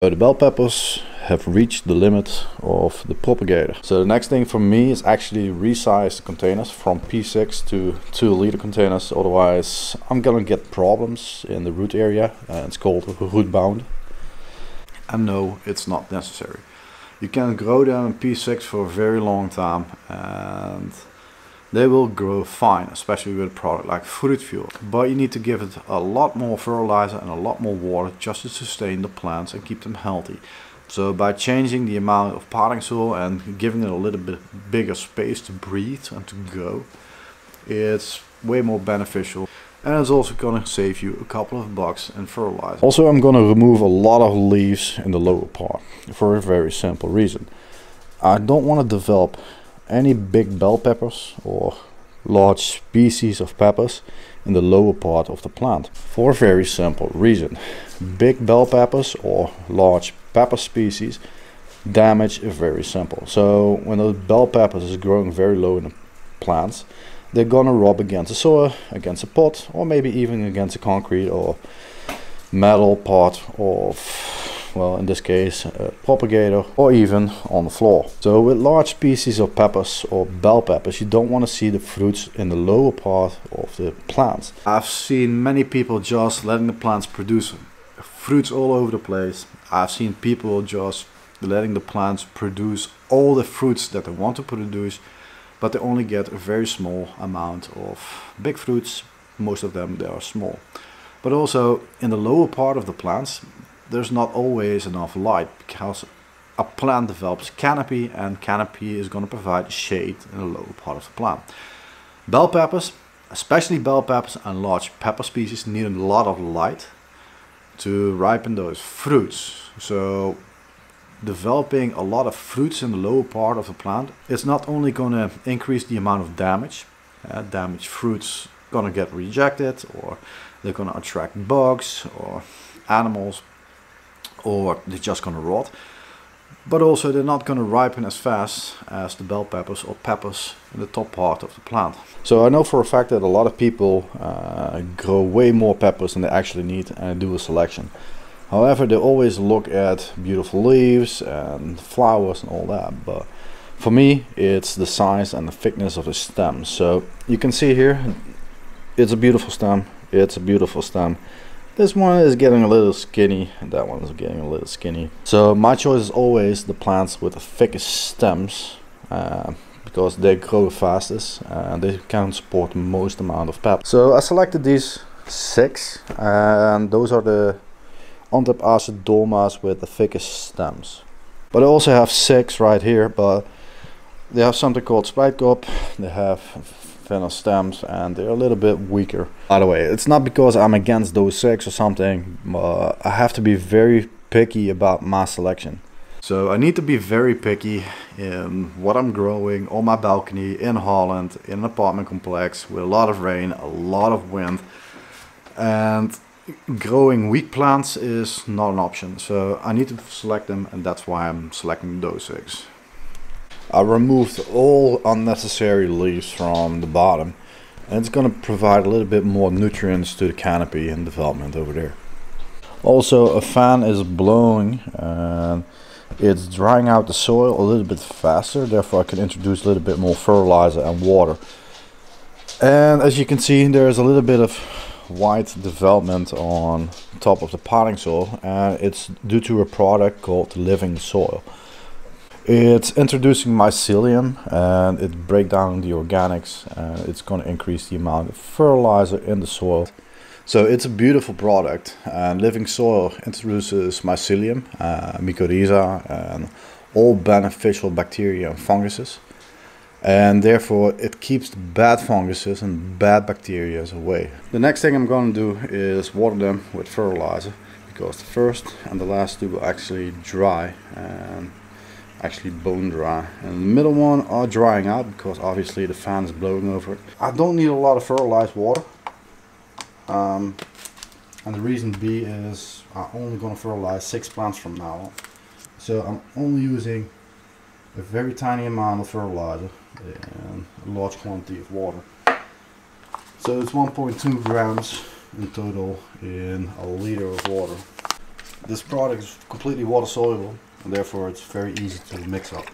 So the bell peppers have reached the limit of the propagator. So the next thing for me is actually resize the containers from P6 to 2-liter containers. Otherwise I'm gonna get problems in the root area. It's called root bound. And no, it's not necessary. You can grow them in P6 for a very long time and they will grow fine, especially with a product like fruit fuel. But you need to give it a lot more fertilizer and a lot more water just to sustain the plants and keep them healthy. So by changing the amount of potting soil and giving it a little bit bigger space to breathe and to grow, it's way more beneficial. And it's also gonna save you a couple of bucks in fertilizer. Also, I'm gonna remove a lot of leaves in the lower part for a very simple reason. I don't want to develop any big bell peppers or large species of peppers in the lower part of the plant for a very simple reason. Big bell peppers or large pepper species damage is very simple. So when the bell peppers is growing very low in the plants, they're gonna rub against the soil, against a pot, or maybe even against a concrete or metal part of, well, in this case a propagator, or even on the floor. So with large species of peppers or bell peppers, you don't want to see the fruits in the lower part of the plants. I've seen many people just letting the plants produce fruits all over the place. I've seen people just letting the plants produce all the fruits that they want to produce, but they only get a very small amount of big fruits. Most of them, they are small. But also in the lower part of the plants, there's not always enough light because a plant develops canopy, and canopy is going to provide shade in the lower part of the plant. Bell peppers, especially bell peppers and large pepper species, need a lot of light to ripen those fruits. So developing a lot of fruits in the lower part of the plant, it's not only going to increase the amount of damage. Damaged fruits going to get rejected, or they're going to attract bugs or animals, or they're just going to rot. But also they're not going to ripen as fast as the bell peppers or peppers in the top part of the plant. So I know for a fact that a lot of people grow way more peppers than they actually need and do a selection. However, they always look at beautiful leaves and flowers and all that, but for me it's the size and the thickness of the stem. So you can see here, it's a beautiful stem, it's a beautiful stem. This one is getting a little skinny and that one is getting a little skinny. So my choice is always the plants with the thickest stems, because they grow the fastest and they can support the most amount of pep. So I selected these 6, and those are the Antepacedomas with the thickest stems. But I also have 6 right here, but they have something called Spijtkop, they have thinner stems, and they're a little bit weaker. By the way, it's not because I'm against those 6 or something, but I have to be very picky about my selection. So I need to be very picky in what I'm growing on my balcony in Holland, in an apartment complex with a lot of rain, a lot of wind, and growing weak plants is not an option. So I need to select them, and that's why I'm selecting those 6. I removed all unnecessary leaves from the bottom, and it's going to provide a little bit more nutrients to the canopy and development over there. Also, a fan is blowing and it's drying out the soil a little bit faster, therefore I can introduce a little bit more fertilizer and water. And as you can see, there's a little bit of white development on top of the potting soil, and it's due to a product called living soil. It's introducing mycelium and it breaks down the organics, and it's going to increase the amount of fertilizer in the soil. So it's a beautiful product, and living soil introduces mycelium, mycorrhiza, and all beneficial bacteria and funguses, and therefore it keeps the bad funguses and bad bacteria away. The next thing I'm going to do is water them with fertilizer, because the first and the last 2 will actually dry and actually bone dry, and the middle one are drying out because obviously the fan is blowing over it. I don't need a lot of fertilized water, and the reason B is I'm only going to fertilize 6 plants from now on. So I'm only using a very tiny amount of fertilizer and a large quantity of water. So it's 1.2 grams in total in a liter of water. This product is completely water soluble and therefore it's very easy to mix up.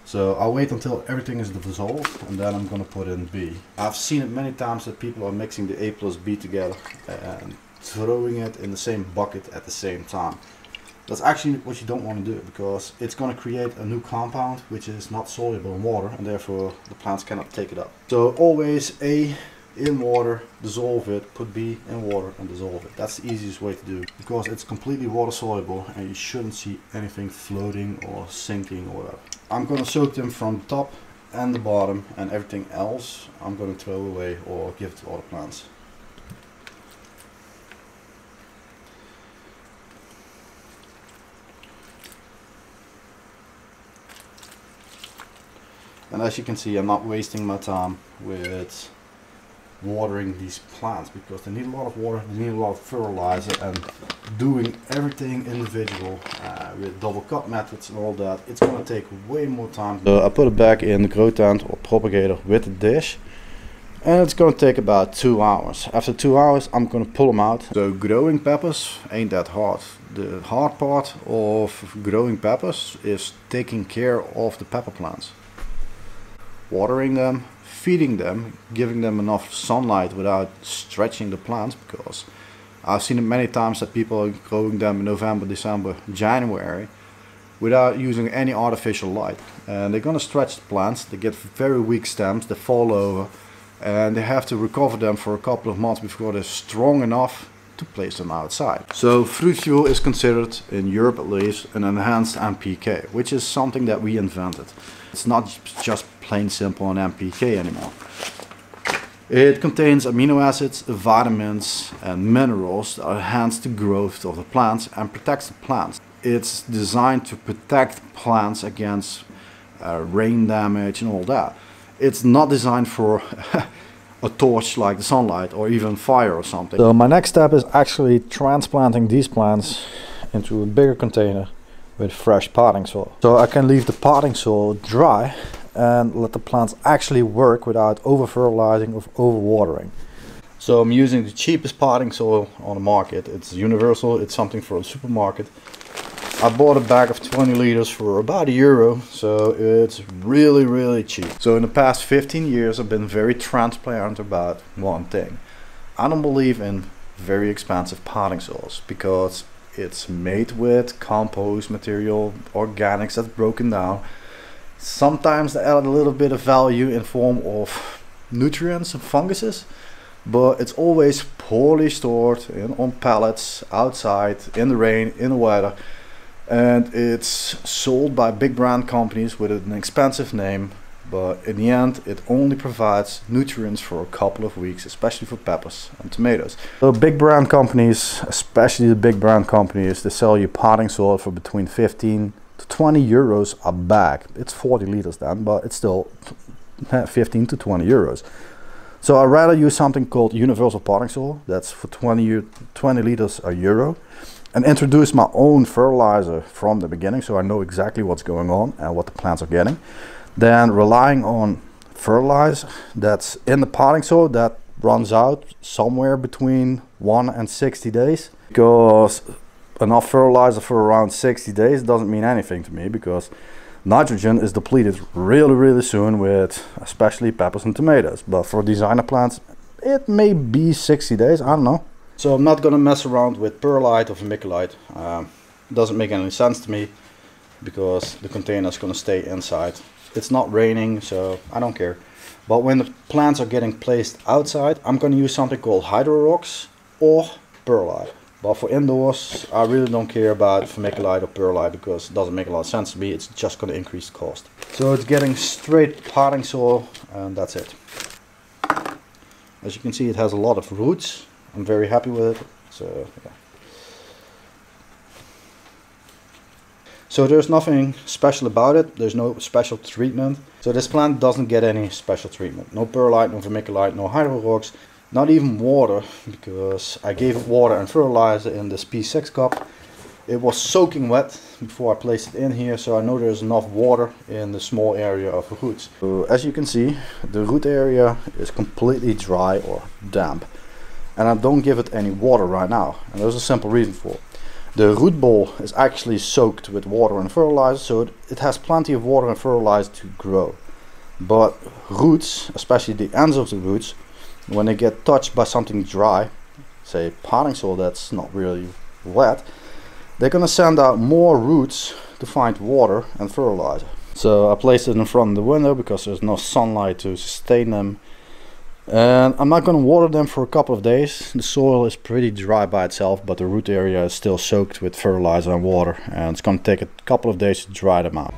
So I'll wait until everything is dissolved and then I'm going to put in B. I've seen it many times that people are mixing the A plus B together and throwing it in the same bucket at the same time. That's actually what you don't want to do, because it's going to create a new compound which is not soluble in water and therefore the plants cannot take it up. So always A in water, dissolve it, put B in water and dissolve it. That's the easiest way to do it, because it's completely water soluble and you shouldn't see anything floating or sinking or whatever. I'm going to soak them from the top and the bottom, and everything else I'm going to throw away or give to other plants. And as you can see, I'm not wasting my time with watering these plants, because they need a lot of water, they need a lot of fertilizer, and doing everything individual with double cut methods and all that, it's going to take way more time. So I put it back in the grow tent or propagator with the dish, and it's going to take about 2 hours. After 2 hours I'm going to pull them out. So growing peppers ain't that hard. The hard part of growing peppers is taking care of the pepper plants. Watering them, feeding them, giving them enough sunlight without stretching the plants, because I've seen it many times that people are growing them in November, December, January without using any artificial light, and they're gonna stretch the plants. They get very weak stems, they fall over, and they have to recover them for a couple of months before they're strong enough to place them outside. So fruit fuel is considered, in Europe at least, an enhanced NPK, which is something that we invented. It's not just plain simple an NPK anymore. It contains amino acids, vitamins and minerals that enhance the growth of the plants and protects the plants. It's designed to protect plants against rain damage and all that. It's not designed for a torch like the sunlight or even fire or something. So my next step is actually transplanting these plants into a bigger container with fresh potting soil. So I can leave the potting soil dry and let the plants actually work without over fertilizing or over watering. So I'm using the cheapest potting soil on the market. It's universal, it's something for a supermarket. I bought a bag of 20 liters for about €1, so it's really cheap. So in the past 15 years I've been very transparent about one thing. I don't believe in very expensive potting soils, because it's made with compost material, organics that's broken down. Sometimes they add a little bit of value in form of nutrients and funguses, but it's always poorly stored on pallets outside in the rain, in the weather, and it's sold by big brand companies with an expensive name, but in the end it only provides nutrients for a couple of weeks, especially for peppers and tomatoes. So big brand companies, especially the big brand companies, they sell you potting soil for between 15 to 20 euros a bag. It's 40 liters then, but it's still 15 to 20 euros. So I'd rather use something called universal potting soil, that's for 20 liters €1, and introduce my own fertilizer from the beginning, so I know exactly what's going on and what the plants are getting. Then relying on fertilizer that's in the potting soil that runs out somewhere between 1 and 60 days, because enough fertilizer for around 60 days doesn't mean anything to me, because nitrogen is depleted really soon with especially peppers and tomatoes. But for designer plants it may be 60 days, I don't know. So I'm not gonna mess around with perlite or vermiculite. Doesn't make any sense to me, because the container is gonna stay inside. It's not raining, so I don't care. But when the plants are getting placed outside, I'm going to use something called Hydroponics or perlite. But for indoors, I really don't care about vermiculite or perlite, because it doesn't make a lot of sense to me. It's just going to increase the cost. So it's getting straight potting soil, and that's it. As you can see, it has a lot of roots. I'm very happy with it. So yeah. So there's nothing special about it, there's no special treatment. So this plant doesn't get any special treatment. No perlite, no vermiculite, no hydrorox, not even water, because I gave it water and fertilizer in this P6 cup. It was soaking wet before I placed it in here, so I know there's enough water in the small area of the roots. So as you can see, the root area is completely dry or damp. And I don't give it any water right now, and there's a simple reason for it. The root ball is actually soaked with water and fertilizer, so it has plenty of water and fertilizer to grow. But roots, especially the ends of the roots, when they get touched by something dry, say potting soil that's not really wet, they're gonna send out more roots to find water and fertilizer. So I placed it in front of the window because there's no sunlight to sustain them. And I'm not gonna water them for a couple of days. The soil is pretty dry by itself, but the root area is still soaked with fertilizer and water, and it's gonna take a couple of days to dry them out.